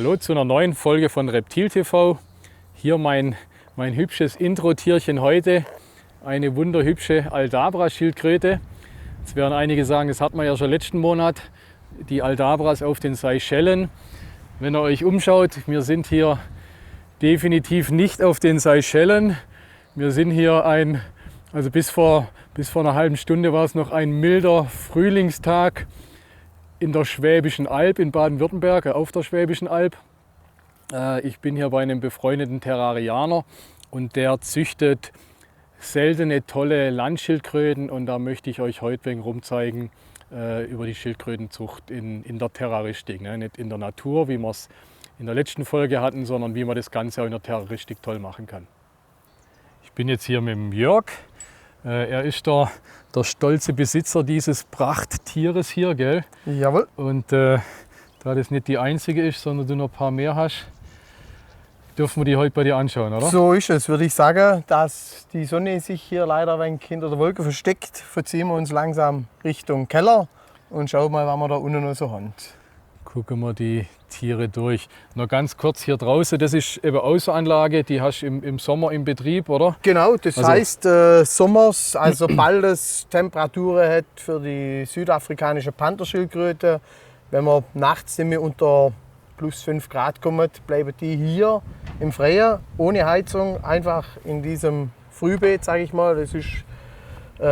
Hallo zu einer neuen Folge von Reptil TV. Hier mein hübsches Intro-Tierchen heute, eine wunderhübsche Aldabra-Schildkröte. Jetzt werden einige sagen, das hat man ja schon letzten Monat, die Aldabras auf den Seychellen. Wenn ihr euch umschaut, wir sind hier definitiv nicht auf den Seychellen. Wir sind hier bis vor einer halben Stunde war es noch ein milder Frühlingstag in der Schwäbischen Alb in Baden-Württemberg, auf der Schwäbischen Alb. Ich bin hier bei einem befreundeten Terrarianer und der züchtet seltene, tolle Landschildkröten und da möchte ich euch heute wegen rumzeigen über die Schildkrötenzucht in der Terroristik. Ne? Nicht in der Natur, wie wir es in der letzten Folge hatten, sondern wie man das Ganze auch in der Terroristik toll machen kann. Ich bin jetzt hier mit dem Jörg. Er ist der stolze Besitzer dieses Prachttieres hier, gell? Jawohl. Und da das nicht die einzige ist, sondern du noch ein paar mehr hast, dürfen wir die heute bei dir anschauen, oder? So ist es, würde ich sagen. Dass die Sonne sich hier leider ein wenig hinter der Wolke versteckt, verziehen wir uns langsam Richtung Keller und schauen mal, was wir da unten noch so haben. Gucken wir die Tiere durch. Noch ganz kurz hier draußen, das ist eben Außeranlage, die hast du im Sommer im Betrieb, oder? Genau, das heißt Sommers, also sobald es Temperaturen hat für die südafrikanische Pantherschildkröte, wenn wir nachts nicht mehr unter plus 5 Grad kommen, bleiben die hier im Freien, ohne Heizung, einfach in diesem Frühbeet, sage ich mal. Das ist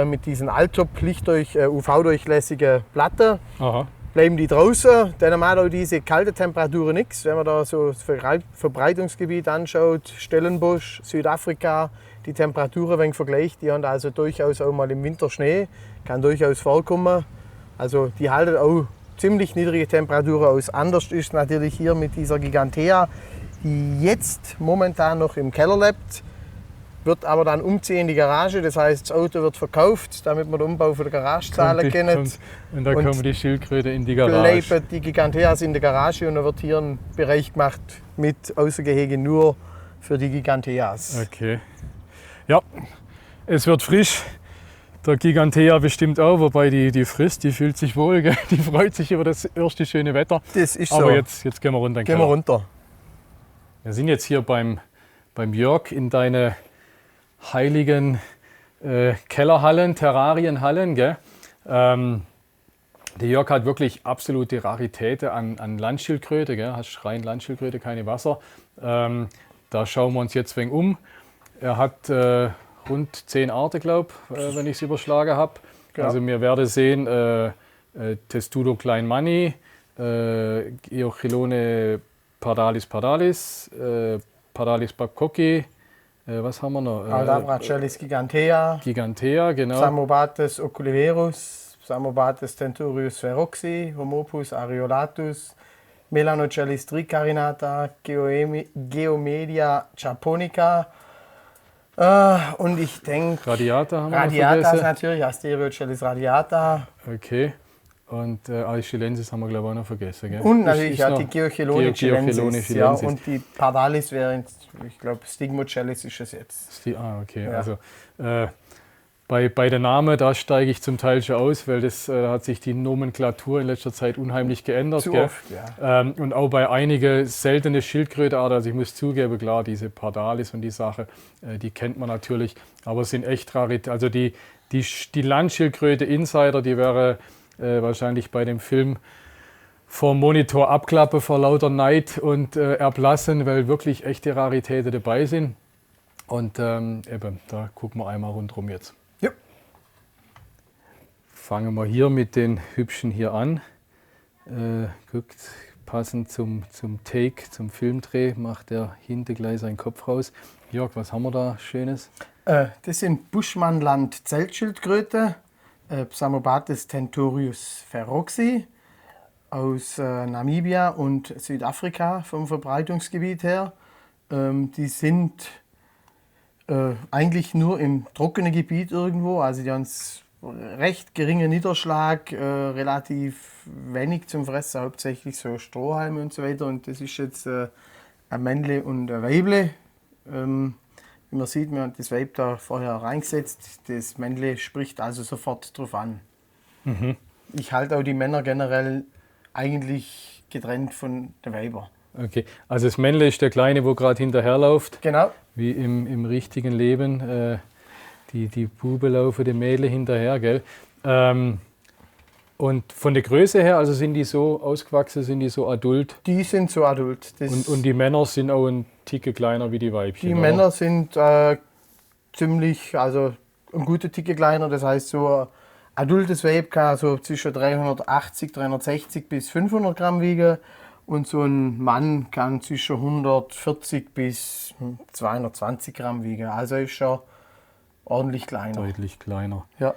mit diesen Altop UV-durchlässigen Platten. Aha. Bleiben die draußen, dann macht auch diese kalte Temperaturen nichts. Wenn man da so das Verbreitungsgebiet anschaut, Stellenbosch, Südafrika, die Temperaturen wenn vergleicht, die haben also durchaus auch mal im Winter Schnee, kann durchaus vorkommen. Also die halten auch ziemlich niedrige Temperaturen aus. Anders ist natürlich hier mit dieser Gigantea, die jetzt momentan noch im Keller lebt, wird aber dann umziehen in die Garage. Das heißt, das Auto wird verkauft, damit man den Umbau für die Garage zahlen können. Und dann kommen die Schildkröte in die Garage. Bleiben die Giganteas in der Garage und dann wird hier ein Bereich gemacht mit Außengehege nur für die Giganteas. Okay. Ja, es wird frisch. Der Gigantea bestimmt auch, wobei die frisst, die fühlt sich wohl, gell? Die freut sich über das erste schöne Wetter. Das ist so. Aber jetzt gehen wir runter in den Gehen Keller. wir runter. Wir sind jetzt hier beim Jörg in deine heiligen Kellerhallen, Terrarienhallen. Gell? Der Jörg hat wirklich absolute Raritäten an Landschildkröte. Gell? Hast rein Landschildkröte, keine Wasser. Da schauen wir uns jetzt ein wenig um. Er hat rund 10 Arten, glaube ich, wenn ich es überschlagen habe. Ja. Also wir werden sehen, Testudo Kleinmanni, Geochilone pardalis, Pardalis babcocki, was haben wir noch? Aldabra Chellis gigantea, Gigantea, genau. Psammobates oculiverus, Psammobates tenturius feroxi, Homopus areolatus, Melanocellis tricarinata, Geomedia japonica. Und ich denke, Radiata haben wir Radiatas vergessen. natürlich, Astereocellis radiata. Okay. Und Aeschylensis haben wir, glaube ich, auch noch vergessen. Gell? Und natürlich Ist ja, noch die Geochilone Geochilone chilensis. Ja, und die Pardalis wäre, ich glaube, Stigmocellis ist es jetzt. Okay. Ja. Also bei den Namen, da steige ich zum Teil schon aus, weil da hat sich die Nomenklatur in letzter Zeit unheimlich geändert. Zu gell? oft, ja. Und auch bei einigen seltenen Schildkrötenarten, also ich muss zugeben, klar, diese Pardalis und die Sache, die kennt man natürlich, aber es sind echt Raritäten. Also die Landschildkröte Insider, die wäre wahrscheinlich bei dem Film vor dem Monitor abklappen vor lauter Neid und Erblassen, weil wirklich echte Raritäten dabei sind. Und eben, da gucken wir einmal rundherum jetzt. Ja. Fangen wir hier mit den Hübschen hier an. Guckt, passend zum Take, zum Filmdreh, macht der hinten gleich seinen Kopf raus. Jörg, was haben wir da Schönes? Das sind Buschmannland-Zeltschildkröte, Psammobates tenturius feroxi aus Namibia und Südafrika vom Verbreitungsgebiet her. Die sind eigentlich nur im trockenen Gebiet irgendwo, also die haben recht geringen Niederschlag, relativ wenig zum Fressen, hauptsächlich so Strohhalme und so weiter. Und das ist jetzt ein Männle und ein Weible. Wie man sieht, wir haben das Weib da vorher reingesetzt. Das Männle spricht also sofort drauf an. Mhm. Ich halte auch die Männer generell eigentlich getrennt von den Weibern. Okay, also das Männle ist der Kleine, wo gerade hinterherläuft, Genau. wie im richtigen Leben. Die Bube laufen dem Mädel hinterher, gell? Und von der Größe her, also sind die so ausgewachsen, sind die so adult? Die sind so adult. Und die Männer sind auch ein Ticke kleiner wie die Weibchen, Die oder? Männer sind ziemlich, also ein guter Ticke kleiner, das heißt so ein adultes Weib kann so zwischen 380, 360 bis 500 Gramm wiegen und so ein Mann kann zwischen 140 bis 220 Gramm wiegen. Also ist schon ordentlich kleiner. Deutlich kleiner. Ja.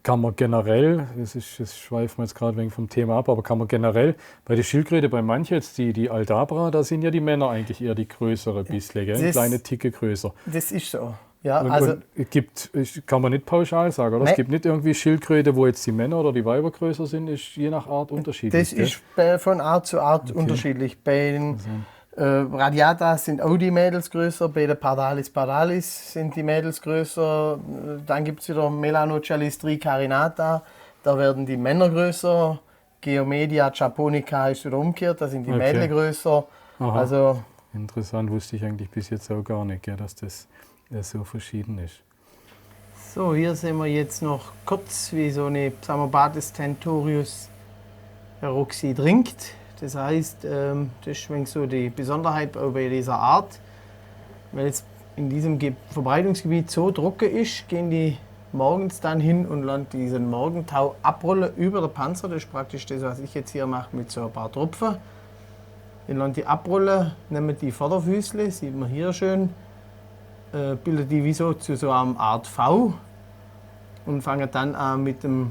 Kann man generell, das schweifen wir jetzt gerade ein wenig vom Thema ab, aber kann man generell bei der Schildkröte, bei manchen jetzt die Aldabra, da sind ja die Männer eigentlich eher die größere bisschen, gell? Eine kleine Ticke größer. Das ist so. Ja, Und kann man nicht pauschal sagen, oder? Nee. Es gibt nicht irgendwie Schildkröte, wo jetzt die Männer oder die Weiber größer sind, ist je nach Art unterschiedlich. das ist von Art zu Art unterschiedlich. Bei den Radiata sind auch die Mädels größer, bei der Pardalis sind die Mädels größer. Dann gibt es wieder Melanochalistri carinata, da werden die Männer größer. Geomedia japonica ist wieder umgekehrt, da sind die Mädel größer. Aha. Also, Interessant, wusste ich eigentlich bis jetzt auch gar nicht, gell, dass das so verschieden ist. so, hier sehen wir jetzt noch kurz, wie so eine Psammobates tentorius roxy trinkt. Das heißt, das ist ein so die Besonderheit auch bei dieser Art. Weil es in diesem Verbreitungsgebiet so trocken ist, gehen die morgens dann hin und lassen diesen Morgentau abrollen über den Panzer. Das ist praktisch das, was ich jetzt hier mache mit so ein paar Tropfen. Die lassen die abrollen, nehmen die Vorderfüßle, sieht man hier schön, bilden die wie so zu so einer Art V und fangen dann an mit dem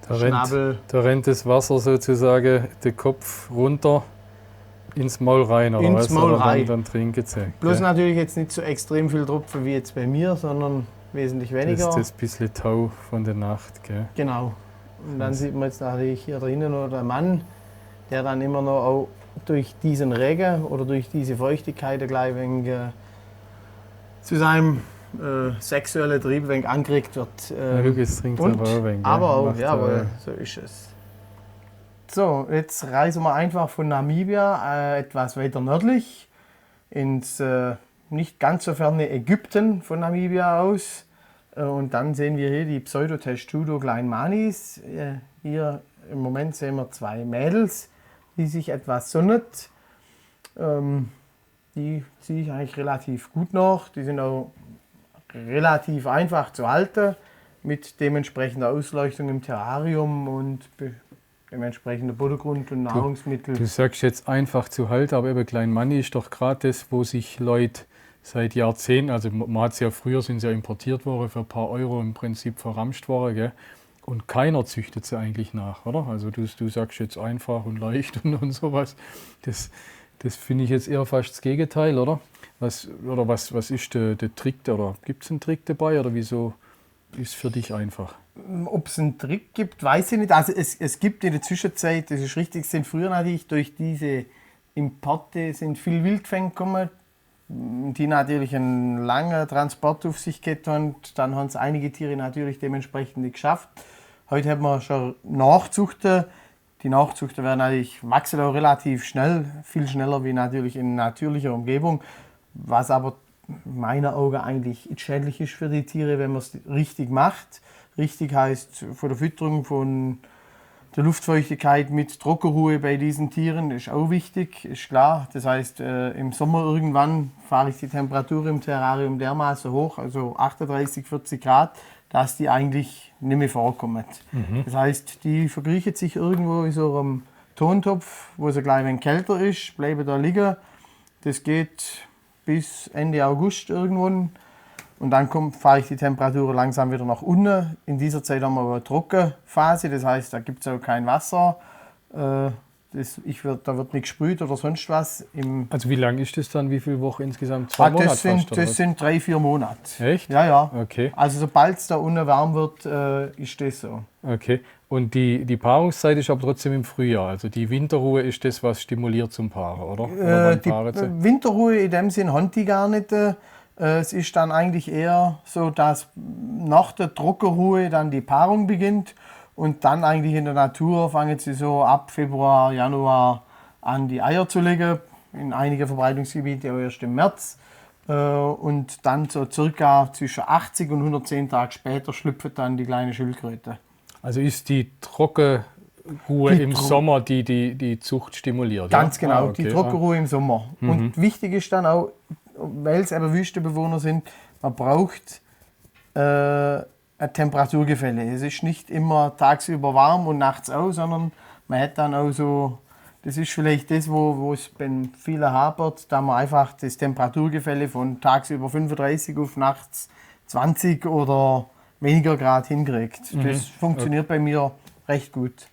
Schnabel. Da rennt das Wasser sozusagen den Kopf runter ins Maul rein, oder Ins was? Maul Oder rein. Dann trinken sie. Bloß gell? natürlich jetzt nicht so extrem viel Tropfen wie jetzt bei mir, sondern wesentlich weniger. Das bisschen Tau von der Nacht. Gell? Genau. Und dann sieht man jetzt natürlich hier drinnen noch der Mann, der dann immer noch auch durch diesen Regen oder durch diese Feuchtigkeit gleich ein wenig, zu seinem sexuellen Trieb ein wenig angeregt wird. Ja, du, jetzt trinkt und, aber auch ein wenig, gell? aber auch, Macht jawohl, so ist es. So, jetzt reisen wir einfach von Namibia etwas weiter nördlich ins nicht ganz so ferne Ägypten von Namibia aus. Und dann sehen wir hier die Pseudotestudo kleinmanis. Hier im Moment sehen wir zwei Mädels, die sich etwas sonnen. Die ziehe ich eigentlich relativ gut noch. Die sind auch relativ einfach zu halten mit dementsprechender Ausleuchtung im Terrarium und dementsprechender Boddengrund und Nahrungsmittel. Du sagst jetzt einfach zu halten, aber eben Kleinmanni ist doch gerade das, wo sich Leute seit Jahrzehnten, also man hat es ja früher, sind sie ja importiert worden, für ein paar Euro im Prinzip verramscht worden, gell? Und keiner züchtet sie eigentlich nach, oder? Also du sagst jetzt einfach und leicht und sowas. Das finde ich jetzt eher fast das Gegenteil, oder? Was ist der Trick, oder gibt es einen Trick dabei, oder wieso ist es für dich einfach? Ob es einen Trick gibt, weiß ich nicht. Also es gibt in der Zwischenzeit, das ist richtig, sind früher natürlich durch diese Importe sind viel Wildfänge gekommen, die natürlich einen langen Transport auf sich gehabt haben. Dann haben es einige Tiere natürlich dementsprechend nicht geschafft. Heute haben wir schon Nachzuchten. Die Nachzuchten werden natürlich, wachsen auch relativ schnell, viel schneller wie natürlich in natürlicher Umgebung, was aber in meinen Augen eigentlich schädlich ist für die Tiere, wenn man es richtig macht. Richtig heißt von der Fütterung, von der Luftfeuchtigkeit mit Trockenruhe bei diesen Tieren ist auch wichtig, ist klar. Das heißt, im Sommer irgendwann fahre ich die Temperatur im Terrarium dermaßen hoch, also 38, 40 Grad, dass die eigentlich nicht mehr vorkommen. Das heißt, die verkriechen sich irgendwo in so einem Tontopf, wo es ein klein wenig kälter ist, bleiben da liegen. Das geht bis Ende August irgendwann. Und dann fahre ich die Temperatur langsam wieder nach unten. In dieser Zeit haben wir aber eine Trockenphase, das heißt, da gibt es auch kein Wasser. Da wird nicht gesprüht oder sonst was. Also wie lang ist das dann? Wie viele Wochen insgesamt? 2 Monate Das sind 3-4 Monate. Echt? Ja, ja. Okay. Also sobald es da unten warm wird, ist das so. Okay. Und die Paarungszeit ist aber trotzdem im Frühjahr. Also die Winterruhe ist das, was stimuliert zum Paaren, oder? Oder Die Winterruhe in dem Sinn haben die gar nicht. Es ist dann eigentlich eher so, dass nach der Trockenruhe dann die Paarung beginnt und dann eigentlich in der Natur fangen sie so ab Februar, Januar an, die Eier zu legen. in einigen Verbreitungsgebieten auch erst im März. Und dann so circa zwischen 80 und 110 Tage später schlüpft dann die kleine Schildkröte. Also ist die Trockenruhe im Sommer, die Zucht stimuliert? Ganz ja? genau, Okay. die Trockenruhe im Sommer. Und wichtig ist dann auch, weil es eben Wüstenbewohner sind, man braucht ein Temperaturgefälle. Es ist nicht immer tagsüber warm und nachts auch, sondern man hat dann auch so, das ist vielleicht das, wo es bei vielen hapert, da man einfach das Temperaturgefälle von tagsüber 35 auf nachts 20 oder weniger Grad hinkriegt. Das funktioniert bei mir recht gut.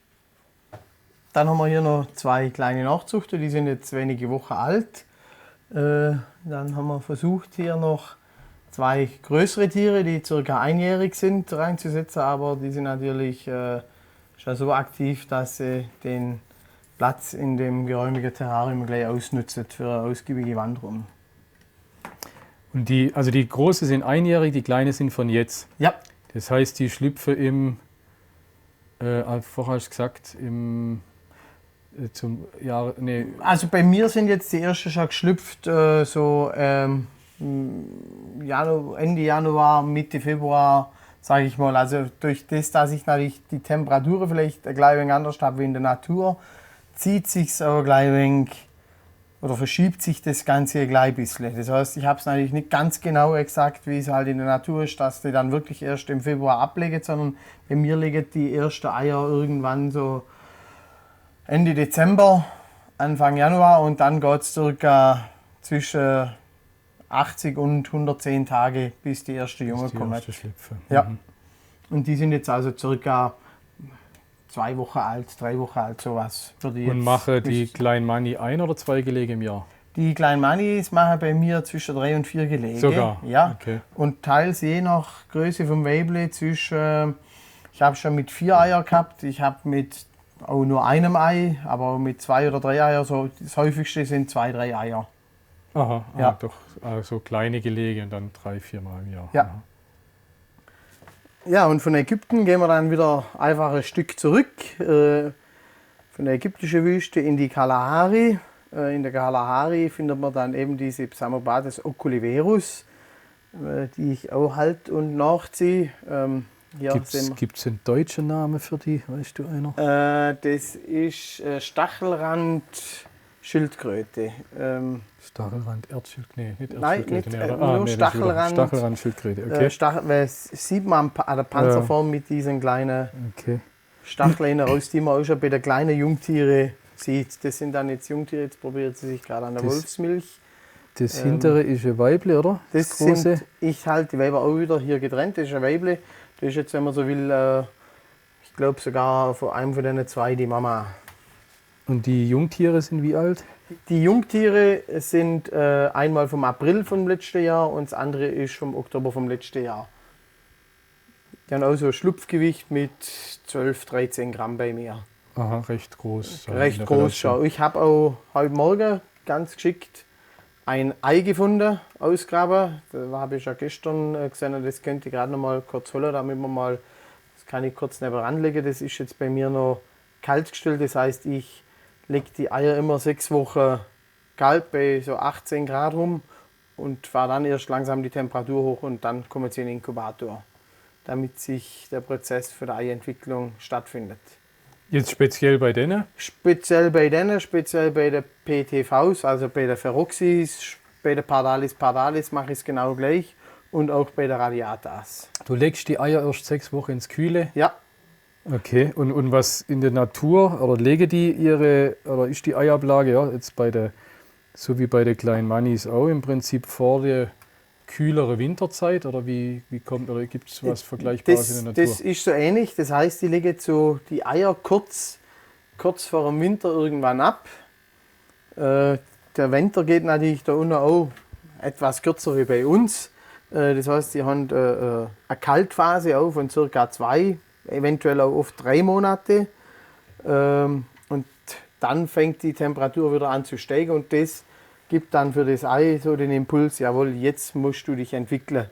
Dann haben wir hier noch 2 kleine Nachzuchten, die sind jetzt wenige Wochen alt. Dann haben wir versucht, hier noch 2 größere Tiere, die ca. einjährig sind, reinzusetzen, aber die sind natürlich schon so aktiv, dass sie den Platz in dem geräumigen Terrarium gleich ausnutzen für eine ausgiebige Wanderung. Und die große sind einjährig, die kleine sind von jetzt. Ja. Das heißt, die schlüpfen vorher hast du gesagt, zum Jahr, nee. Also bei mir sind jetzt die ersten schon geschlüpft, Ende Januar, Mitte Februar, sage ich mal. Also durch das, dass ich natürlich die Temperaturen vielleicht ein klein wenig anders habe wie in der Natur, zieht sich auch gleich ein wenig oder verschiebt sich das Ganze gleich ein bisschen. Das heißt, ich habe es natürlich nicht ganz genau exakt, wie es halt in der Natur ist, dass die dann wirklich erst im Februar ablegen, sondern bei mir liegen die ersten Eier irgendwann so Ende Dezember, Anfang Januar und dann geht es circa zwischen 80 und 110 Tage, bis die erste Junge kommen. Ja. Und die sind jetzt also circa 2 Wochen alt, 3 Wochen alt, sowas. Und machen die kleinen Mani 1 oder 2 Gelege im Jahr? Die kleinen Manis machen bei mir zwischen 3 und 4 Gelege. Sogar? Ja. Okay. Und teils je nach Größe vom Weibli zwischen, ich habe schon mit 4 Eier gehabt, ich habe mit auch nur einem Ei, aber mit 2 oder 3 Eier, so das häufigste sind 2, 3 Eier. Aha, ja. Doch so kleine Gelege und dann 3, 4 Mal im Jahr. Ja. Aha. Ja, und von Ägypten gehen wir dann wieder einfach ein Stück zurück, von der ägyptischen Wüste in die Kalahari. In der Kalahari findet man dann eben diese Psammobates oculiverus, die ich auch halt und nachziehe. Gibt es einen deutschen Namen für die, weißt du einer? Das ist Stachelrand-Schildkröte. Stachelrand, Erdschildkröte? Nee, nicht Nein, Erdschildkröte. nur Stachelrand. Stachelrand-Schildkröte, okay. Das sieht man an der Panzerform mit diesen kleinen Stacheln raus, die man auch schon bei den kleinen Jungtieren sieht. Das sind dann jetzt Jungtiere, jetzt probiert sie sich gerade an der Wolfsmilch. Das hintere ist ein Weibli, oder? Das sind, ich halte die Weiber auch wieder hier getrennt, das ist ein Weibli. Das ist jetzt, wenn man so will, ich glaube sogar von einem von den 2 die Mama. Und die Jungtiere sind wie alt? Die Jungtiere sind einmal vom April vom letzten Jahr und das andere ist vom Oktober vom letzten Jahr. Die haben auch so ein Schlupfgewicht mit 12, 13 Gramm bei mir. Aha, recht groß. Recht groß schon. Ich habe auch heute Morgen ganz geschickt ein Ei gefunden, ausgraben. Da habe ich ja gestern gesehen, das könnte ich gerade noch mal kurz holen, damit wir mal, das kann ich kurz nebenan legen. Das ist jetzt bei mir noch kalt gestellt, das heißt, ich lege die Eier immer 6 Wochen kalt bei so 18 Grad rum und fahre dann erst langsam die Temperatur hoch und dann kommen sie in den Inkubator, damit sich der Prozess für die Eientwicklung stattfindet. Jetzt speziell bei denen? Speziell bei denen, speziell bei der PTVs, also bei der Feroxis, bei der Pardalis mache ich es genau gleich und auch bei der Radiatas. Du legst die Eier erst 6 Wochen ins Kühle? Ja. Okay, und was in der Natur, oder lege die ihre, oder ist die Eiablage, ja, jetzt so wie bei den kleinen Manis auch im Prinzip vor der kühlere Winterzeit oder oder gibt es was Vergleichbares in der Natur? Das ist so ähnlich, das heißt, die legen so die Eier kurz vor dem Winter irgendwann ab. Der Winter geht natürlich da unten auch etwas kürzer wie bei uns. Das heißt, die haben eine Kaltphase auch von ca. 2, eventuell auch oft 3 Monate. Und dann fängt die Temperatur wieder an zu steigen und das gibt dann für das Ei so den Impuls, jawohl, jetzt musst du dich entwickeln.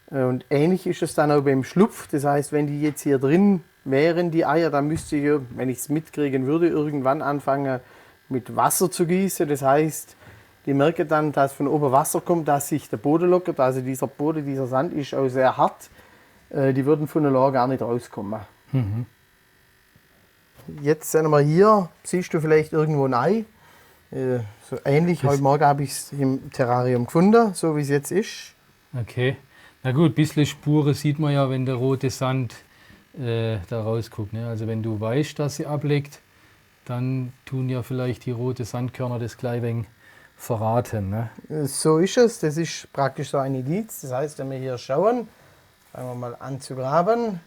Und ähnlich ist es dann auch beim Schlupf. Das heißt, wenn die jetzt hier drin wären, die Eier, dann müsste ich, wenn ich es mitkriegen würde, irgendwann anfangen, mit Wasser zu gießen. Das heißt, die merken dann, dass von oben Wasser kommt, dass sich der Boden lockert. Also dieser Boden, dieser Sand ist auch sehr hart. Die würden von der Lage gar nicht rauskommen. Jetzt sind wir hier, siehst du vielleicht irgendwo ein Ei. So ähnlich, heute Morgen habe ich es im Terrarium gefunden, so wie es jetzt ist. Okay. Na gut, ein bisschen Spuren sieht man ja, wenn der rote Sand da rausguckt. Ne? Also wenn du weißt, dass sie ablegt, dann tun ja vielleicht die roten Sandkörner das gleich wenig verraten. Ne? So ist es, das ist praktisch so ein Indiz. Das heißt, wenn wir hier schauen, fangen wir mal an zu graben.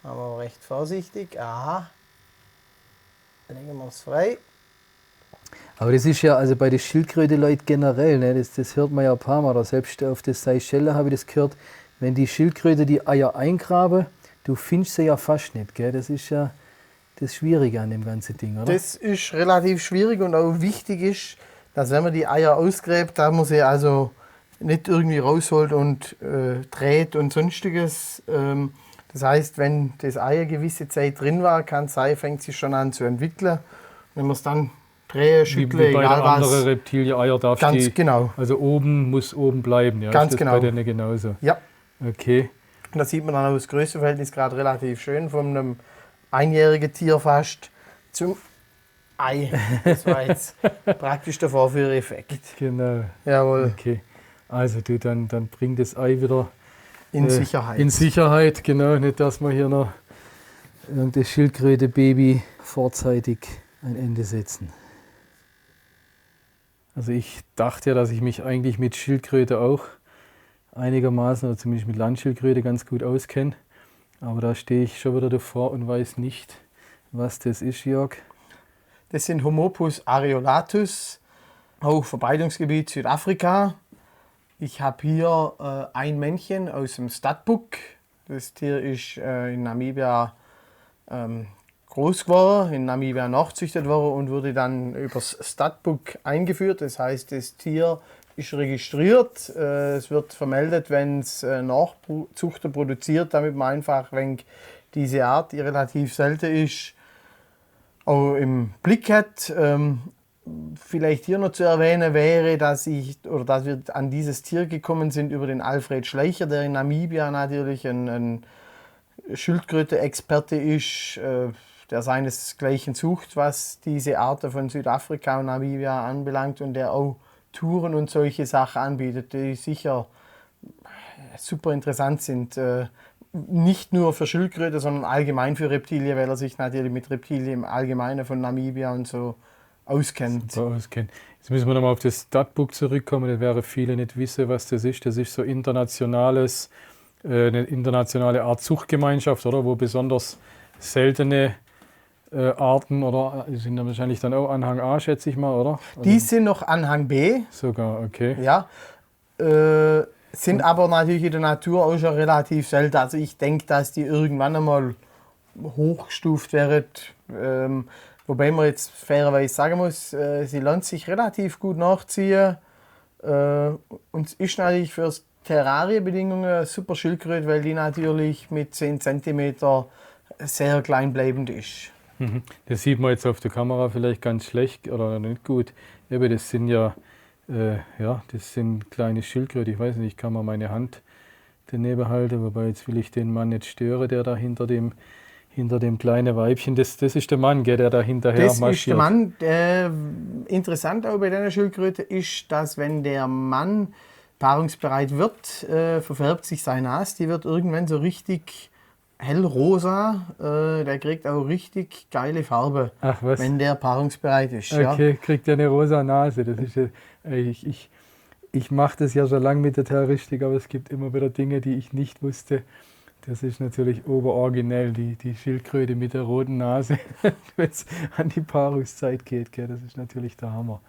Aber recht vorsichtig. Aha. Legen wir es frei. Aber das ist ja also bei den Schildkröte-Leuten generell, ne? Das hört man ja ein paar Mal. Oder selbst auf der Seychellen habe ich das gehört, wenn die Schildkröte die Eier eingraben, du findest sie ja fast nicht. Gell? Das ist ja das Schwierige an dem ganzen Ding, oder? Das ist relativ schwierig und auch wichtig ist, dass wenn man die Eier ausgräbt, da man sie also nicht irgendwie rausholt und dreht und sonstiges. Das heißt, wenn das Ei eine gewisse Zeit drin war, kann es sein, fängt sich schon an zu entwickeln. Wenn man es dann drehe, schüttle, wie bei egal den was. anderen Reptilien-Eier darf Ganz die, genau. also oben muss oben bleiben. Ja? Ganz ist das genau. bei denen genauso? Ja. Okay. Und da sieht man dann auch das Größenverhältnis gerade relativ schön, von einem einjährigen Tier fast zum Ei. Das war jetzt praktisch der Vorführeffekt. Genau. Jawohl. Okay. Also du, dann bring das Ei wieder In Sicherheit. In Sicherheit, genau. Nicht, dass wir hier noch das Schildkröte-Baby vorzeitig ein Ende setzen. Also ich dachte ja, dass ich mich eigentlich mit Schildkröte auch einigermaßen, oder zumindest mit Landschildkröte ganz gut auskenne. Aber da stehe ich schon wieder davor und weiß nicht, was das ist, Jörg. Das sind Homopus areolatus, auch Verbreitungsgebiet Südafrika. Ich habe hier ein Männchen aus dem Stadbuk. Das Tier ist in Namibia groß geworden, in Namibia nachzüchtet worden und wurde dann übers Stadbuk eingeführt. Das heißt, das Tier ist registriert. Es wird vermeldet, wenn es Nachzuchter produziert, damit man einfach, wenn diese Art, die relativ selten ist, auch im Blick hat. Vielleicht hier noch zu erwähnen wäre, dass wir an dieses Tier gekommen sind über den Alfred Schleicher, der in Namibia natürlich ein Schildkröte-Experte ist, der seinesgleichen sucht, was diese Arten von Südafrika und Namibia anbelangt und der auch Touren und solche Sachen anbietet, die sicher super interessant sind. Nicht nur für Schildkröte, sondern allgemein für Reptilien, weil er sich natürlich mit Reptilien im Allgemeinen von Namibia und so auskennt. Jetzt müssen wir nochmal auf das Stadtbook zurückkommen. Das wäre viele nicht wissen, was das ist. Das ist so eine internationale Art Zuchtgemeinschaft, oder? Wo besonders seltene Arten, oder sind da wahrscheinlich dann auch Anhang A, schätze ich mal, oder? Die sind noch Anhang B. Sogar, okay. Ja. Sind aber natürlich in der Natur auch schon relativ selten. Also ich denke, dass die irgendwann einmal hochgestuft werden. Wobei man jetzt fairerweise sagen muss, sie lernt sich relativ gut nachziehen. Und es ist natürlich für Terrarienbedingungen eine super Schildkröte, weil die natürlich mit 10 cm sehr klein bleibend ist. Das sieht man jetzt auf der Kamera vielleicht ganz schlecht oder nicht gut. Aber das sind ja, das sind kleine Schildkröten. Ich weiß nicht, ich kann mal meine Hand daneben halten, wobei jetzt will ich den Mann nicht stören, der da hinter dem kleinen Weibchen, das ist der Mann, gell, der da hinterher marschiert. Das ist der Mann. Interessant auch bei dieser Schildkröte ist, dass wenn der Mann paarungsbereit wird, verfärbt sich sein Nas. Die wird irgendwann so richtig hellrosa. Der kriegt auch richtig geile Farbe, Ach, was? wenn der paarungsbereit ist. Okay, ja. Kriegt er eine rosa Nase. Das ist, ich mache das ja schon lange mit der Terroristik, aber es gibt immer wieder Dinge, die ich nicht wusste. Das ist natürlich oberoriginell, die Schildkröte mit der roten Nase, wenn es an die Paarungszeit geht. Gell? Das ist natürlich der Hammer.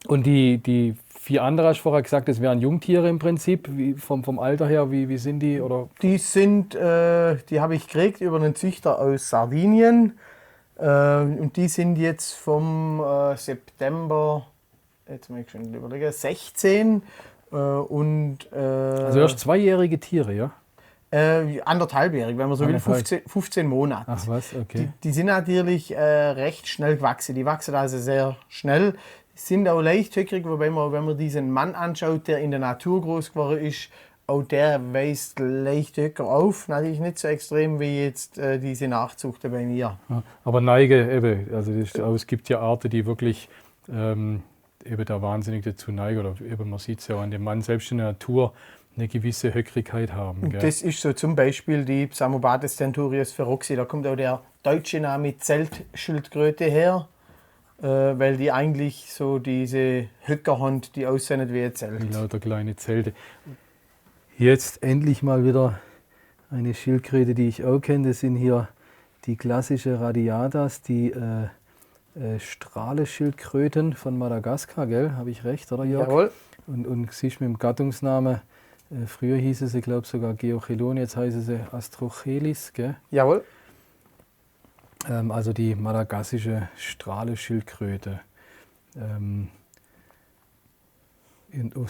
Und die 4 andere hast du vorher gesagt, das wären Jungtiere im Prinzip. Vom Alter her, wie sind die? Oder? Die habe ich gekriegt über einen Züchter aus Sardinien. Und die sind jetzt vom September, jetzt muss ich schon überlegen, 16. Also erst 2-jährige Tiere, ja? Anderthalbjährig, wenn man so will, 15 Monate. Ach was, okay. Die sind natürlich recht schnell gewachsen. Die wachsen also sehr schnell, sind auch leichthöckrig, wobei wenn man diesen Mann anschaut, der in der Natur groß geworden ist, auch der weist leichthöcker auf. Natürlich nicht so extrem wie jetzt diese Nachzuchten bei mir. Ja, aber Neige, eben, also es gibt ja Arten, die wirklich eben da wahnsinnig dazu neigen. Oder eben, man sieht es ja an dem Mann, selbst in der Natur eine gewisse Höckrigkeit haben. Gell? Das ist so zum Beispiel die Psammobates centurius feroxi. Da kommt auch der deutsche Name Zeltschildkröte her, weil die eigentlich so diese Höcker haben, die aussehen wie ein Zelt. Wie lauter kleine Zelte. Jetzt endlich mal wieder eine Schildkröte, die ich auch kenne. Das sind hier die klassische Radiatas, die Strahleschildkröten von Madagaskar, gell? Habe ich recht, oder Jörg? Jawohl. Und siehst mit dem Gattungsnamen, früher hieß sie, glaube ich, sogar Geochelone, jetzt heißen sie Astrochelis, gell? Jawohl. Also die madagassische Strahleschildkröte.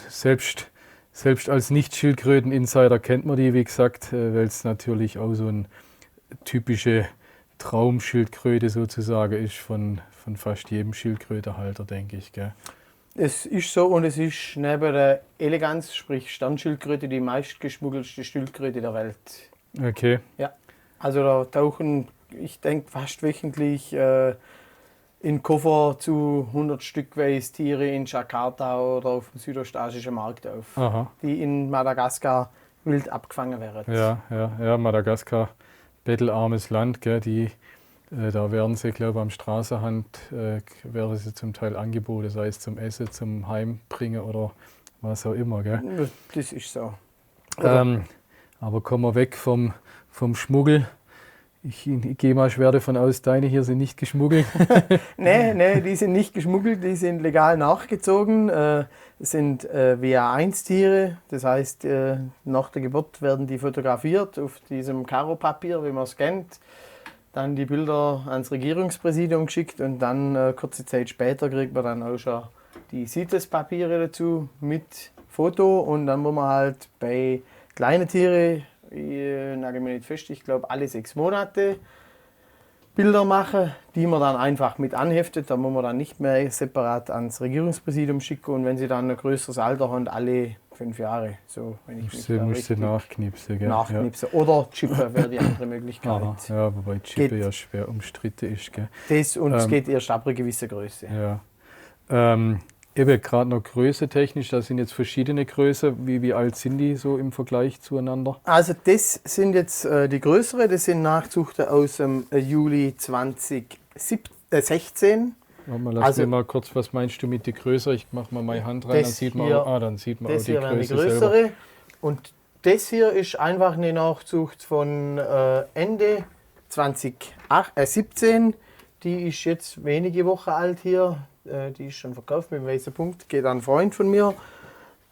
Selbst als Nicht-Schildkröten-Insider kennt man die, wie gesagt, weil es natürlich auch so eine typische Traumschildkröte sozusagen ist von fast jedem Schildkrötenhalter, denke ich. Gell? Es ist so und es ist neben der Eleganz, sprich Sternschildkröte, die meistgeschmuggelste Schildkröte der Welt. Okay. Ja, also da tauchen, ich denke, fast wöchentlich in Koffer zu 100 Stückweise Tiere in Jakarta oder auf dem südostasischen Markt auf, Aha. die in Madagaskar wild abgefangen werden. Ja, Madagaskar, bettelarmes Land, gell, da werden sie, glaube ich, am Straßenrand werden sie zum Teil angeboten, sei es zum Essen, zum Heimbringen oder was auch immer. Gell. Das ist so. Aber kommen wir weg vom Schmuggel. Ich gehe mal schwer davon aus, deine hier sind nicht geschmuggelt. Nee, die sind nicht geschmuggelt, die sind legal nachgezogen. Das sind WA1-Tiere, das heißt, nach der Geburt werden die fotografiert auf diesem Karopapier, wie man es kennt. Dann die Bilder ans Regierungspräsidium geschickt und dann kurze Zeit später kriegt man dann auch schon die CITES-Papiere dazu mit Foto. Und dann muss man halt bei kleinen Tieren, ich nagel mich nicht fest, ich glaube alle 6 Monate Bilder machen, die man dann einfach mit anheftet. Da muss man dann nicht mehr separat ans Regierungspräsidium schicken und wenn sie dann ein größeres Alter haben, alle 5 Jahre. So, wenn ich mich musst du nachknipsen, gell? Nachknipsen. Ja. Oder chippen wäre die andere Möglichkeit. Aha, ja, wobei Chippen ja schwer umstritten ist. Gell? Das und es geht erst ab einer gewissen Größe. Ja. Eben gerade noch größetechnisch, da sind jetzt verschiedene Größen. Wie alt sind die so im Vergleich zueinander? Also das sind jetzt die größere, das sind Nachzuchten aus dem Juli 2016. Lass mir mal kurz, was meinst du mit die Größe? Ich mache mal meine Hand rein, dann sieht man auch die Größe größere. selber. Und das hier ist einfach eine Nachzucht von Ende 2017. Die ist jetzt wenige Wochen alt hier. Die ist schon verkauft mit dem weißen Punkt, geht an einen Freund von mir.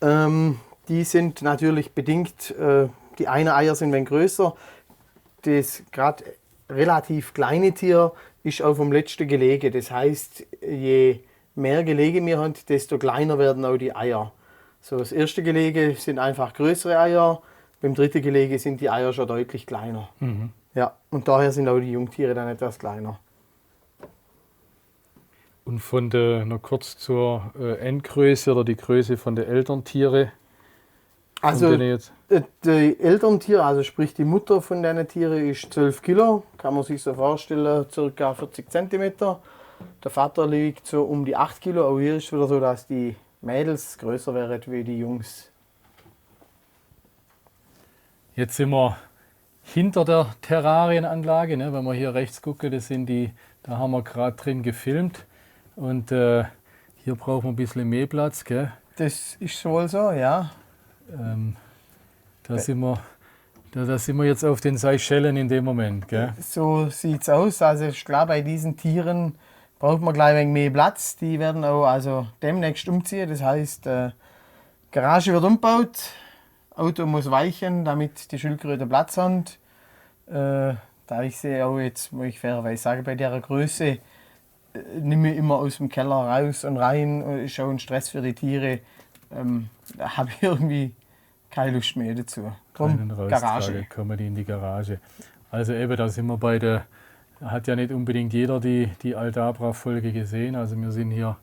Die sind natürlich bedingt, die einen Eier sind ein wenig größer. Das gerade relativ kleine Tier ist auch vom letzten Gelege. Das heißt, je mehr Gelege wir haben, desto kleiner werden auch die Eier. So, das erste Gelege sind einfach größere Eier, beim dritten Gelege sind die Eier schon deutlich kleiner. Mhm. Ja, und daher sind auch die Jungtiere dann etwas kleiner. Und noch kurz zur Endgröße oder die Größe von den Elterntiere. Also die Elterntiere, also sprich die Mutter von den Tieren, ist 12 Kilo, kann man sich so vorstellen, ca. 40 cm. Der Vater liegt so um die 8 Kilo, auch hier ist es wieder so, dass die Mädels größer wären wie die Jungs. Jetzt sind wir hinter der Terrarienanlage, ne? Wenn wir hier rechts gucken, da haben wir gerade drin gefilmt. Und hier brauchen wir ein bisschen mehr Platz, gell? Das ist wohl so, ja. Da sind wir jetzt auf den Seychellen in dem Moment, gell? So sieht es aus. Also ich glaube, bei diesen Tieren braucht man gleich ein wenig mehr Platz. Die werden auch also demnächst umziehen. Das heißt, Garage wird umgebaut, Auto muss weichen, damit die Schildkröten Platz haben. Da ich sehe auch jetzt, muss ich fairerweise sagen, bei der Größe nehme ich immer aus dem Keller raus und rein. Ist auch ein Stress für die Tiere. Da habe ich irgendwie keine Lust mehr dazu. Keinen Raustrage, Garage. kommen die in die Garage. Also eben, da sind wir bei der, hat ja nicht unbedingt jeder die Aldabra-Folge gesehen. Also wir sind hier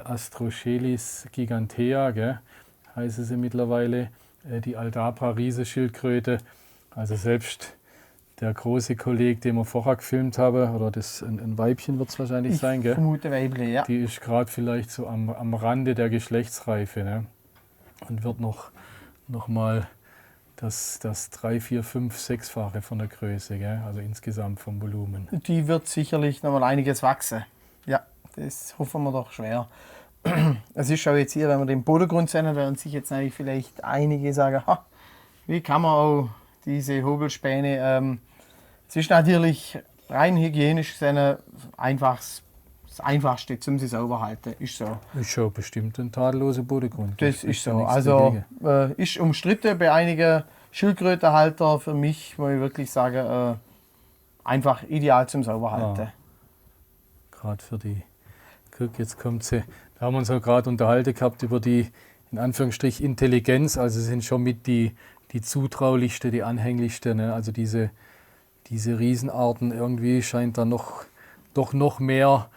Astrochelis gigantea, gell, heißen sie mittlerweile, die Aldabra-Riesenschildkröte. Also selbst der große Kollege, den wir vorher gefilmt haben, oder ein Weibchen wird es wahrscheinlich sein, Ich gell? vermute Weible, ja. Die ist gerade vielleicht so am Rande der Geschlechtsreife, ne? Und wird noch mal das 3, 4, 5, 6-fache von der Größe, gell? Also insgesamt vom Volumen. Die wird sicherlich noch mal einiges wachsen. Ja, das hoffen wir doch schwer. Es ist auch jetzt hier, wenn wir den Bodengrund sehen, werden sich jetzt natürlich vielleicht einige sagen, ha, wie kann man auch diese Hobelspäne. Es ist natürlich rein hygienisch gesehen das Einfachste, um sie sauber zu halten. Ist so. Ist schon bestimmt ein tadelloser Bodengrund. Das ist ja so. nichts Also dagegen. ist umstritten bei einigen Schildkrötenhalter. Für mich muss ich wirklich sagen, einfach ideal zum Sauberhalten. Ja. Gerade für die. Guck, jetzt kommt sie. Da haben wir uns auch gerade unterhalten gehabt über die, in Anführungsstrich, Intelligenz. Also sind schon mit die zutraulichste, die anhänglichste. Ne? Also diese Riesenarten, irgendwie scheint da doch noch mehr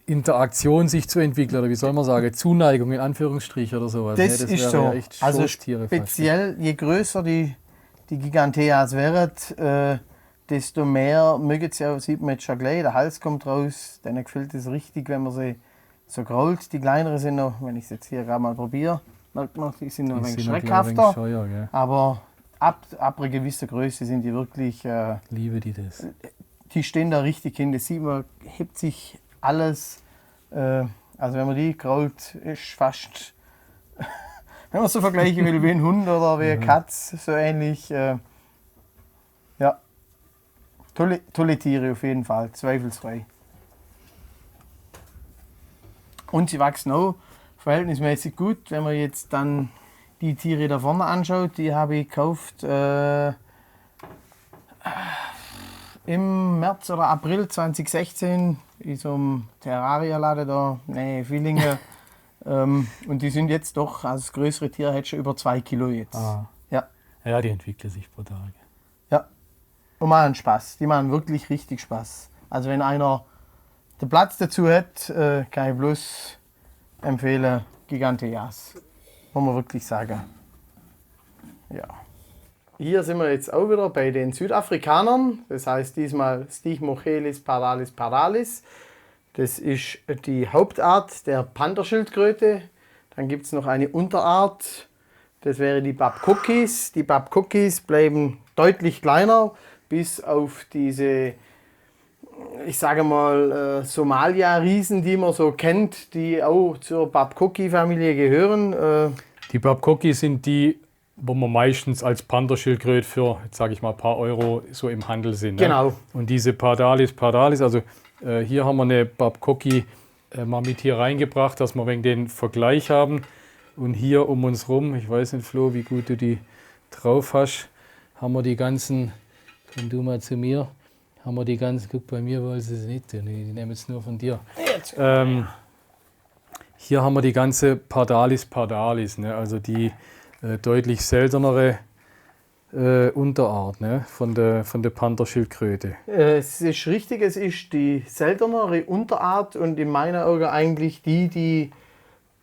Interaktion sich zu entwickeln. Oder wie soll man sagen, Zuneigung in Anführungsstrich oder sowas. Das, Ne? ist wäre so. ja echt Also Schoßtiere fast. speziell, je größer die Giganteas werden, desto mehr mögen sie auch, sieht man jetzt schon gleich, der Hals kommt raus, denen gefällt es richtig, wenn man sie so krault. Die kleineren sind noch, wenn ich es jetzt hier gerade mal probiere, merkt man, die sind noch ein Die wenig sind ein schreckhafter. scheuer, gell? Aber ab einer gewissen Größe sind die wirklich, Liebe die das. die stehen da richtig hin. Das sieht man, hebt sich alles. Also wenn man die krault, ist fast, wenn man so vergleichen will wie ein Hund oder wie eine Katze, so ähnlich. Ja, tolle Tiere auf jeden Fall, zweifelsfrei. Und sie wachsen auch verhältnismäßig gut. Wenn man jetzt dann die Tiere da vorne anschaut, die habe ich gekauft im März oder April 2016 in so einem Terraria-Laden da, Villingen. Und die sind jetzt doch, also das größere Tier hat schon über 2 Kilo jetzt. Ah. Ja. Ja, die entwickeln sich pro Tag. Ja. Und machen Spaß. Die machen wirklich richtig Spaß. Also wenn einer den Platz dazu hat, kann ich bloß empfehlen, Giganteas. Muss man wirklich sagen. Ja. Hier sind wir jetzt auch wieder bei den Südafrikanern. Das heißt diesmal Stichmochelis pardalis pardalis. Das ist die Hauptart der Pantherschildkröte. Dann gibt es noch eine Unterart. Das wäre die Babcockis. Die Babcockis bleiben deutlich kleiner, bis auf diese, ich sage mal, Somalia-Riesen, die man so kennt, die auch zur Babcocki-Familie gehören. Die Babcockis sind die, wo man meistens als Pantherschildkröte für, jetzt sage ich mal, ein paar Euro so im Handel sind. Genau. Ne? Und diese pardalis, also hier haben wir eine Babcocki mal mit hier reingebracht, dass wir wegen den Vergleich haben. Und hier um uns rum, ich weiß nicht, Flo, wie gut du die drauf hast, haben wir die ganzen, komm du mal zu mir, haben wir die ganzen, guck, bei mir wollen sie es nicht, die nehmen es nur von dir. Hier haben wir die ganze pardalis, ne? Also die deutlich seltenere Unterart, ne? von der Pantherschildkröte. Es ist richtig, es ist die seltenere Unterart und in meinen Augen eigentlich die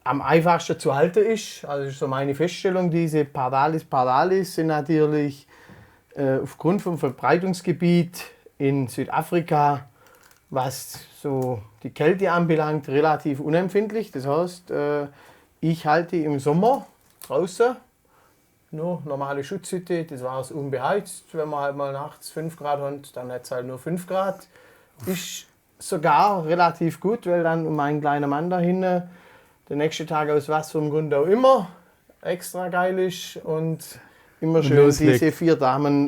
am einfachsten zu halten ist. Also das ist so meine Feststellung, diese pardalis sind natürlich aufgrund vom Verbreitungsgebiet in Südafrika, was so die Kälte anbelangt, relativ unempfindlich. Das heißt, ich halte im Sommer draußen, nur normale Schutzhütte, das war es unbeheizt. Wenn man halt mal nachts 5 Grad hat, dann hat es halt nur 5 Grad. Ist sogar relativ gut, weil dann mein kleiner Mann da hinten den nächsten Tag aus was vom Grund auch immer extra geil ist und immer schön loslegt. diese 4 Damen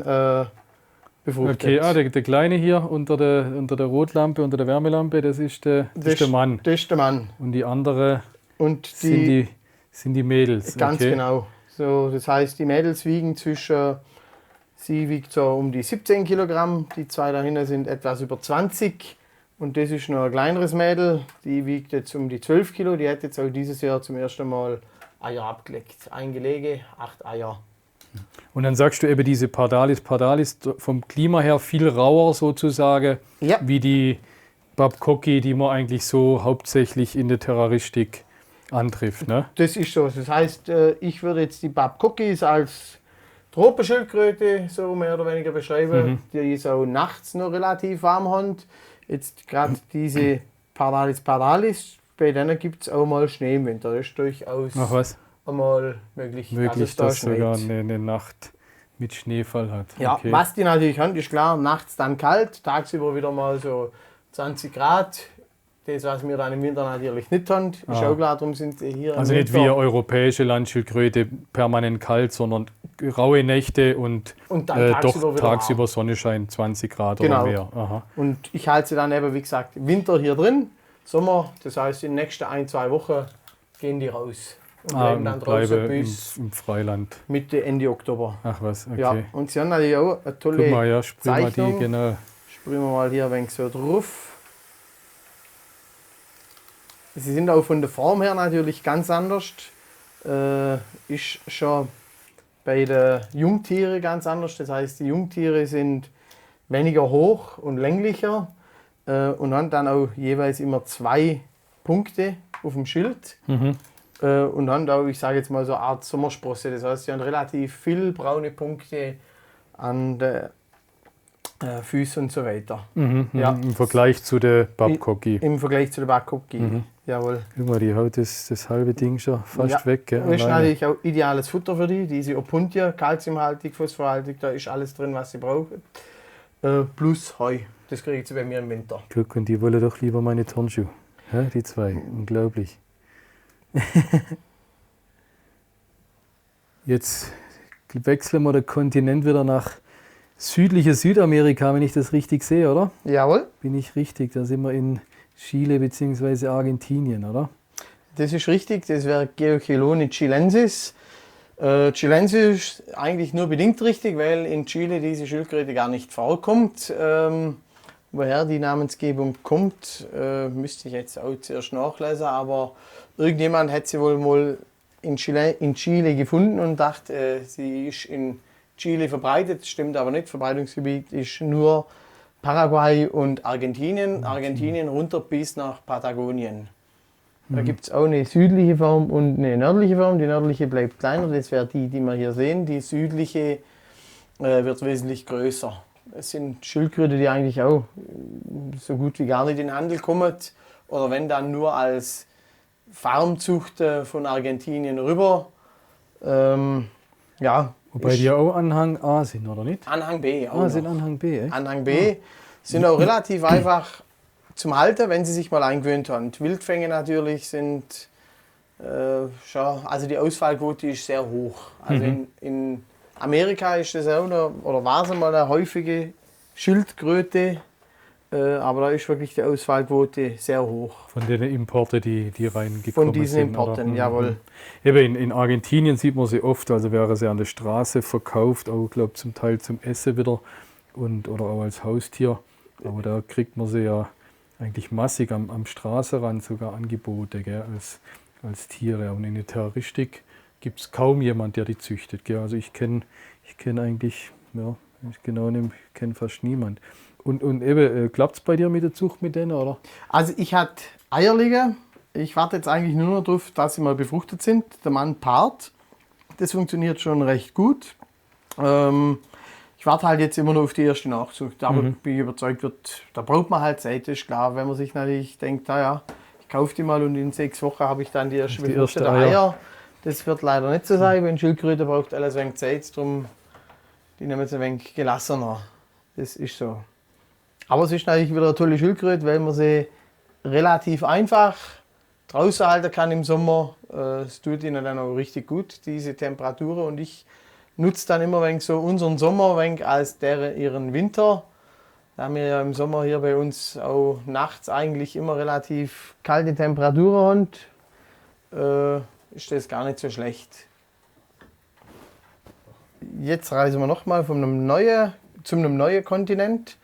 befruchtet. Okay, der Kleine hier unter der Rotlampe, unter der Wärmelampe, das ist der Mann. Das ist der Mann. Und die andere Und sind die Mädels. ganz okay. genau. So, das heißt, die Mädels wiegen sie wiegt so um die 17 Kilogramm, die 2 dahinter sind etwas über 20. Und das ist noch ein kleineres Mädel, die wiegt jetzt um die 12 Kilo. Die hat jetzt auch dieses Jahr zum ersten Mal Eier abgelegt. Ein Gelege, 8 Eier. Und dann sagst du eben diese Pardalis vom Klima her viel rauer sozusagen, Ja. wie die Babcocky, die man eigentlich so hauptsächlich in der Terroristik antrifft. Ne? Das ist so. Das heißt, ich würde jetzt die Babcockys als Tropenschildkröte so mehr oder weniger beschreiben, die so nachts noch relativ warm haben. Jetzt gerade diese Pardalis, bei denen gibt es auch mal Schnee im Winter. Das ist durchaus Ach was? einmal möglich es da dass sogar schneit. eine Nacht mit Schneefall hat. Ja, Okay. was die natürlich haben, ist klar, nachts dann kalt, tagsüber wieder mal so 20 Grad. Das, was wir dann im Winter natürlich nicht haben, ist auch klar, darum sind sie hier Also im nicht Winter. wie eine europäische Landschildkröte permanent kalt, sondern raue Nächte und Und dann tagsüber doch wieder tagsüber Sonnenschein 20 Grad Genau. oder mehr. Aha. Und ich halte sie dann eben, wie gesagt, Winter hier drin, Sommer, das heißt in den nächsten 1-2 Wochen gehen die raus. Und bleiben dann draußen bleibe bis im Freiland. Mitte, Ende Oktober. Ach was, okay. Ja, und sie haben natürlich auch eine tolle Guck mal, ja, sprüh mal die, Zeichnung. genau. Sprühen wir mal hier ein wenig so drauf. Sie sind auch von der Form her natürlich ganz anders. Ist schon bei den Jungtieren ganz anders. Das heißt, die Jungtiere sind weniger hoch und länglicher und haben dann auch jeweils immer 2 Punkte auf dem Schild. Und haben auch, ich sage jetzt mal, so eine Art Sommersprosse. Das heißt, sie haben relativ viele braune Punkte an den Füßen und so weiter. Ja. Im Vergleich zu der Babcocky. Im Vergleich zu der Babcocky. Jawohl. Guck mal, die haut das halbe Ding schon fast Ja. weg. Gell? Das ist Alleine. natürlich auch ideales Futter für die. Diese Opuntia, kalziumhaltig, phosphorhaltig, da ist alles drin, was sie brauchen. Plus Heu. Das kriegen sie bei mir im Winter. Guck, und die wollen doch lieber meine Turnschuhe. Ja, die zwei, unglaublich. Jetzt wechseln wir den Kontinent wieder nach südliche Südamerika, wenn ich das richtig sehe, oder? Jawohl. Bin ich richtig? Da sind wir in Chile bzw. Argentinien, oder? Das ist richtig. Das wäre Geochelone chilensis. Chilensis ist eigentlich nur bedingt richtig, weil in Chile diese Schildkröte gar nicht vorkommt. Woher die Namensgebung kommt, müsste ich jetzt auch zuerst nachlesen, aber irgendjemand hat sie wohl mal in Chile gefunden und dachte, sie ist in Chile verbreitet. Das stimmt aber nicht. Verbreitungsgebiet ist nur Paraguay und Argentinien. Argentinien runter bis nach Patagonien. Da gibt es auch eine südliche Form und eine nördliche Form. Die nördliche bleibt kleiner, das wäre die, die wir hier sehen. Die südliche wird wesentlich größer. Es sind Schildkröten, die eigentlich auch so gut wie gar nicht in den Handel kommen. Oder wenn dann nur als Farmzucht von Argentinien rüber. Ja, Wobei die ja auch Anhang A sind, oder nicht? Anhang B auch Sind noch. Anhang B, echt? Anhang B sind auch relativ einfach zum Halten, wenn sie sich mal eingewöhnt haben. Die Wildfänge natürlich sind schon, also die Ausfallquote ist sehr hoch. Also in Amerika ist das auch noch, oder war es mal eine häufige Schildkröte, aber da ist wirklich die Ausfallquote sehr hoch. Von den Importen, die reingekommen sind. Von diesen oder? Importen, jawohl. Eben in Argentinien sieht man sie oft, also wäre sie an der Straße verkauft, auch glaube zum Teil zum Essen wieder oder auch als Haustier. Aber da kriegt man sie ja eigentlich massig am Straßenrand sogar Angebote, gell, als Tiere. Und in der Terroristik gibt es kaum jemand, der die züchtet. Gell. Also ich kenn eigentlich, ja, ich kenne fast niemand. Und eben, klappt es bei dir mit der Zucht mit denen, oder? Also ich hatte Eierlinge. Ich warte jetzt eigentlich nur noch darauf, dass sie mal befruchtet sind. Der Mann paart. Das funktioniert schon recht gut. Ich warte halt jetzt immer noch auf die erste Nachzucht. Aber bin ich überzeugt, da braucht man halt Zeit, ist klar. Wenn man sich natürlich denkt, naja, ich kaufe die mal und in 6 Wochen habe ich dann die erste befruchtete Eier. Das wird leider nicht so sein. Wenn Schildkröte braucht alles ein wenig Zeit, darum die nehmen es ein wenig gelassener. Das ist so. Aber es ist natürlich wieder eine tolle Schildkröte, weil man sie relativ einfach draußen halten kann im Sommer. Es tut ihnen dann auch richtig gut, diese Temperaturen. Und ich nutze dann immer wenig so unseren Sommer wenig als ihren Winter. Da haben wir ja im Sommer hier bei uns auch nachts eigentlich immer relativ kalte Temperaturen und ist das gar nicht so schlecht. Jetzt reisen wir nochmal zu einem neuen Kontinent.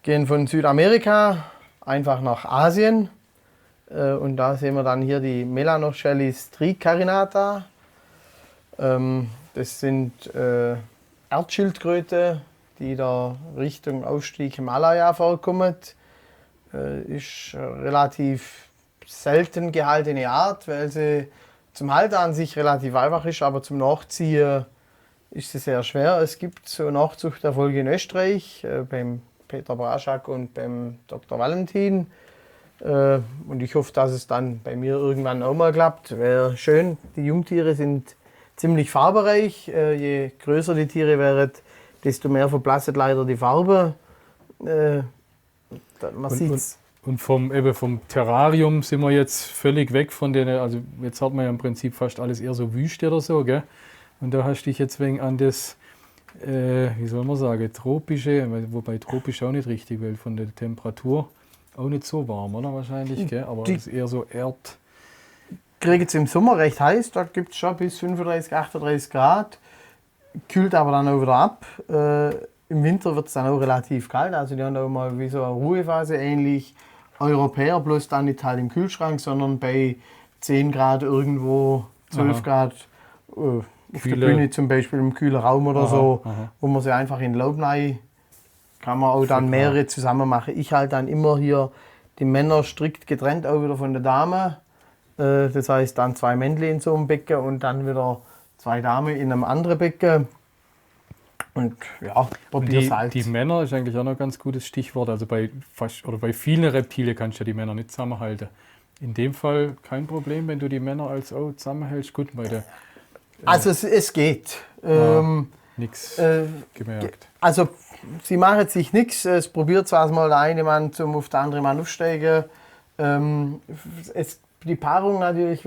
Gehen von Südamerika einfach nach Asien. Und da sehen wir dann hier die Melanochellis tricarinata. Das sind Erdschildkröte, die da Richtung Ausstieg Himalaya vorkommen. Ist relativ selten gehaltene Art, weil sie zum Halten an sich relativ einfach ist, aber zum Nachziehen ist sie sehr schwer. Es gibt so Nachzuchterfolge in Österreich, beim Peter Braschak und beim Dr. Valentin. Und ich hoffe, dass es dann bei mir irgendwann auch mal klappt. Wäre schön. Die Jungtiere sind ziemlich farbenreich. Je größer die Tiere wären, desto mehr verblasset leider die Farbe. Man sieht's. Und vom Terrarium sind wir jetzt völlig weg von den, also jetzt hat man ja im Prinzip fast alles eher so Wüste oder so, gell? Und da hast du dich jetzt wegen an das, wie soll man sagen, tropische, wobei tropisch auch nicht richtig, weil von der Temperatur auch nicht so warm, oder wahrscheinlich, gell? Aber es ist eher so Kriegt es im Sommer recht heiß, da gibt es schon bis 35, 38 Grad, kühlt aber dann auch wieder ab. Im Winter wird es dann auch relativ kalt, also die haben auch mal wie so eine Ruhephase, ähnlich Europäer, bloß dann nicht halt im Kühlschrank, sondern bei 10 Grad irgendwo, 12 Grad auf der Bühne zum Beispiel im kühlen Raum oder so, wo man sie einfach in Laub rein, kann man auch dann mehrere zusammen machen. Ich halte dann immer hier die Männer strikt getrennt auch wieder von der Dame. Das heißt dann 2 Männchen in so einem Becken und dann wieder 2 Damen in einem anderen Becken. Und ja, probier's halt. Die Männer ist eigentlich auch noch ein ganz gutes Stichwort. Also bei vielen Reptilien kannst du ja die Männer nicht zusammenhalten. In dem Fall kein Problem, wenn du die Männer als zusammenhältst. Gut, bei der. Also es geht. Nichts gemerkt. Also sie machen sich nichts. Es probiert zwar mal der eine Mann zum auf den anderen Mann aufsteigen. Die Paarung natürlich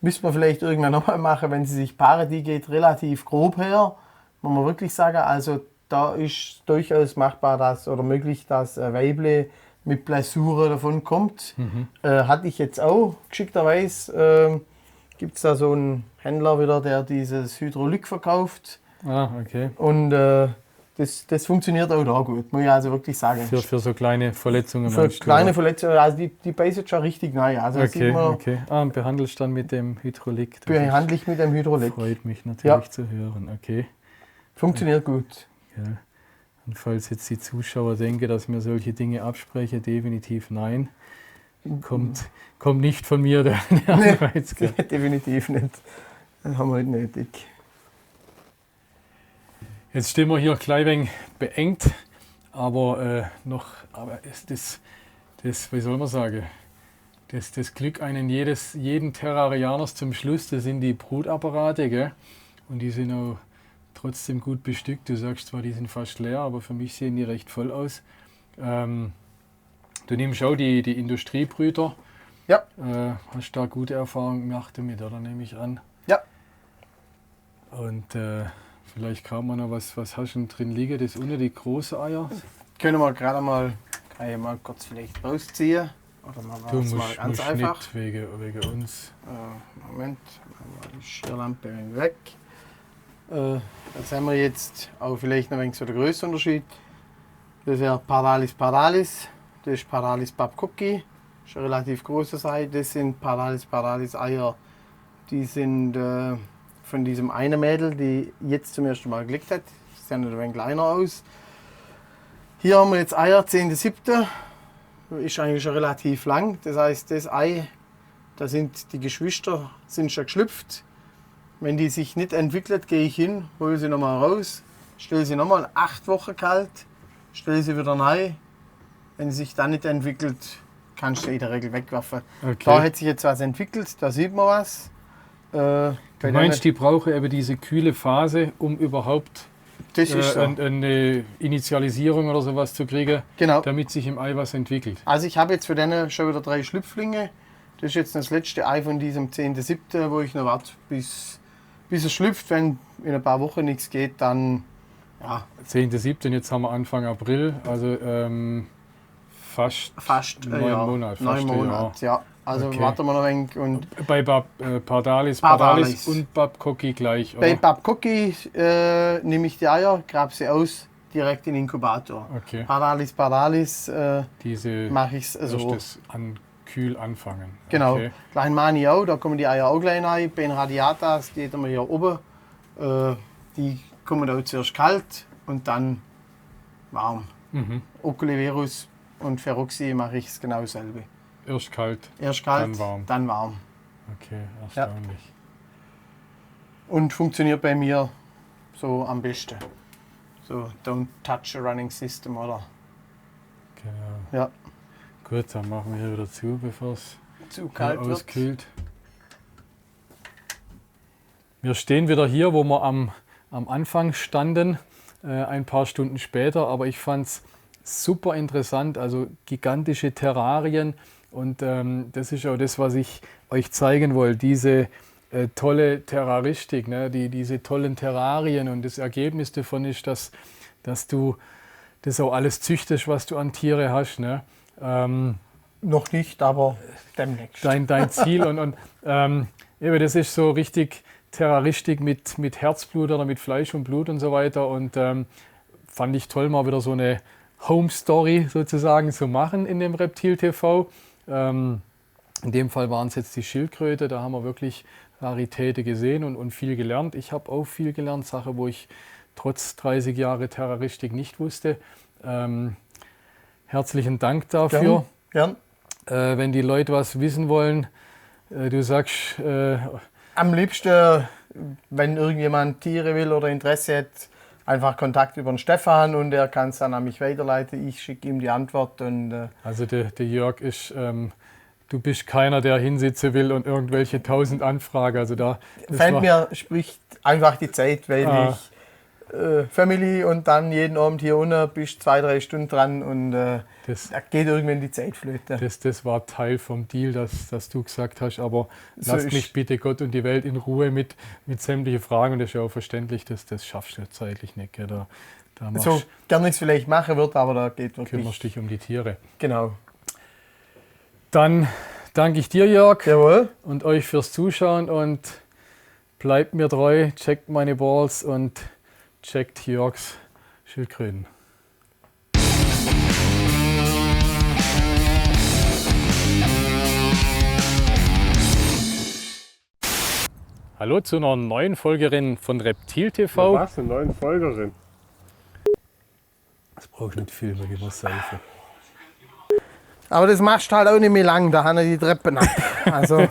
müsste man vielleicht irgendwann nochmal machen, wenn sie sich paaren. Die geht relativ grob her. Muss man wirklich sagen, also da ist durchaus machbar oder möglich, dass ein Weible mit Blessure davon kommt. Hatte ich jetzt auch, geschickterweise. Gibt es da so einen Händler wieder, der dieses Hydrolyk verkauft. Ah, okay. Und das funktioniert auch da gut, muss ich also wirklich sagen. Für so kleine Verletzungen? Für kleine Verletzungen, also die beißt schon richtig neu. Also okay. Behandelst dann mit dem Hydrolyk? Behandle ich mit dem Hydrolyk. Freut mich natürlich zu hören, okay. Funktioniert gut. Ja. Und falls jetzt die Zuschauer denken, dass mir solche Dinge abspreche, definitiv nein. Kommt nicht von mir der Anreiz. Nee, definitiv nicht. Das haben wir nicht nötig. Jetzt stehen wir hier gleich ein wenig beengt, aber das, wie soll man sagen, das Glück jeden Terrarianers zum Schluss, das sind die Brutapparate, gell? Und die sind auch trotzdem gut bestückt. Du sagst zwar, die sind fast leer, aber für mich sehen die recht voll aus. Du nimmst auch die Industriebrüter. Ja. Hast da gute Erfahrungen gemacht damit, oder nehme ich an? Ja. Und vielleicht kann man noch was hast du denn drin liegen? Das ohne die großen Eier? Können wir gerade mal kurz vielleicht rausziehen. Oder machen wir es mal ganz einfach. Nicht wegen uns. Moment, machen wir die Schirrlampe weg. Da sehen wir jetzt auch vielleicht noch ein wenig so der Größenunterschied. Das wäre Pardalis pardalis, das ist Pardalis babcocki, das ist eine relativ große Seite. Das sind Pardalis pardalis Eier, die sind von diesem einen Mädel, die jetzt zum ersten Mal gelegt hat. Die sehen ein wenig kleiner aus. Hier haben wir jetzt Eier 10.7. Ist eigentlich schon relativ lang. Das heißt, das Ei, da sind die Geschwister sind schon geschlüpft. Wenn die sich nicht entwickelt, gehe ich hin, hole sie nochmal raus, stelle sie nochmal 8 Wochen kalt, stelle sie wieder rein. Wenn sie sich dann nicht entwickelt, kannst du in der Regel wegwerfen. Okay. Da hat sich jetzt was entwickelt, da sieht man was. Du meinst, die brauchen eben diese kühle Phase, um überhaupt eine Initialisierung oder sowas zu kriegen, genau, damit sich im Ei was entwickelt? Also ich habe jetzt für den schon wieder 3 Schlüpflinge. Das ist jetzt das letzte Ei von diesem 10.7., wo ich noch warte, bis es schlüpft. Wenn in ein paar Wochen nichts geht, dann ja. 10.7., jetzt haben wir Anfang April, also fast 9 Monate. 9 Monate, ja. Also okay. Warten wir noch ein wenig. Und bei Pardalis und Babcocki gleich, oder? Bei Babcocki nehme ich die Eier, grabe sie aus, direkt in den Inkubator. Okay. Pardalis diese mache ich es so. Das kühl anfangen. Genau. Okay. Klein Mani auch, da kommen die Eier auch gleich rein. Ben Radiatas, die haben wir hier oben. Die kommen auch zuerst kalt und dann warm. Oculiverus und Feroxy mache ich es genau dasselbe. Erst kalt, Erst kalt, dann warm. dann warm. Okay, erstaunlich. Und funktioniert bei mir so am besten. So, don't touch a running system, oder? Genau. Ja, Gut, dann machen wir hier wieder zu, bevor es zu kalt wird. auskühlt. Wir stehen wieder hier, wo wir am Anfang standen, ein paar Stunden später, aber ich fand es super interessant, also gigantische Terrarien und das ist auch das, was ich euch zeigen wollte, diese tolle Terraristik, ne? Diese tollen Terrarien und das Ergebnis davon ist, dass du das auch alles züchtest, was du an Tiere hast. Ne? Noch nicht, aber demnächst. Dein Ziel und eben, das ist so richtig Terraristik mit Herzblut oder mit Fleisch und Blut und so weiter und fand ich toll, mal wieder so eine Home Story sozusagen zu machen in dem Reptil TV. In dem Fall waren es jetzt die Schildkröte, da haben wir wirklich Raritäten gesehen und viel gelernt. Ich habe auch viel gelernt, Sache, wo ich trotz 30 Jahre Terraristik nicht wusste. Herzlichen Dank dafür. Gern. Wenn die Leute was wissen wollen, du sagst... Am liebsten, wenn irgendjemand Tiere will oder Interesse hat, einfach Kontakt über den Stefan und er kann es dann an mich weiterleiten. Ich schicke ihm die Antwort. Und, Also der Jörg ist, du bist keiner, der hinsitzen will und irgendwelche 1000 Anfragen. Also mir spricht einfach die Zeit, weil ich Family und dann jeden Abend hier unten bist 2-3 Stunden dran und da geht irgendwann die Zeit flöten. Das war Teil vom Deal, dass du gesagt hast, aber So lass mich bitte Gott und die Welt in Ruhe mit sämtlichen Fragen und das ist ja auch verständlich, das schaffst du zeitlich nicht. Gell? Da so gerne ich es vielleicht machen wird, aber da geht wirklich. Kümmerst dich um die Tiere. Genau. Dann danke ich dir, Jörg, Jawohl. und euch fürs Zuschauen und bleibt mir treu, checkt meine Balls und checkt Jörgs Schildkröten. Hallo zu einer neuen Folgerin von Reptil TV. Was? Eine neue Folgerin? Das brauchst du nicht filmen, gib mir Seife. Aber das machst du halt auch nicht mehr lang, da haben die Treppen ab. Also,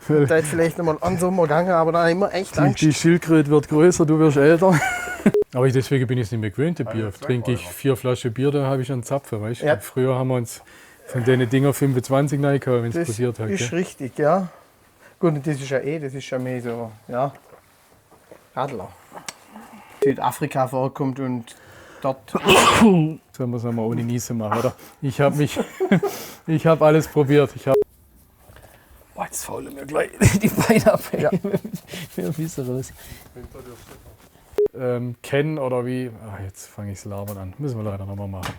da ist vielleicht nochmal an Sommer gegangen, aber da immer echt Angst. Die Schildkröte wird größer, du wirst älter. Aber deswegen bin ich es nicht mehr gewöhnt, Bier. Trinke ich 4 Flaschen Bier, dann habe ich einen Zapfen. Weißt? Ja. Früher haben wir uns von den Dinger 25 reingekauft, wenn es Das passiert hat. ist Gell? richtig, ja. Gut, und das ist ja mehr so, ja, Radler. Südafrika vorkommt und dort. Sollen wir es einmal ohne Niesen machen, oder? Ich habe alles probiert. Oh, jetzt faulen mir gleich die Beine ab. Ja. Mir raus. Kennen oder wie? Ach, jetzt fange ich das Labern an. Müssen wir leider nochmal machen.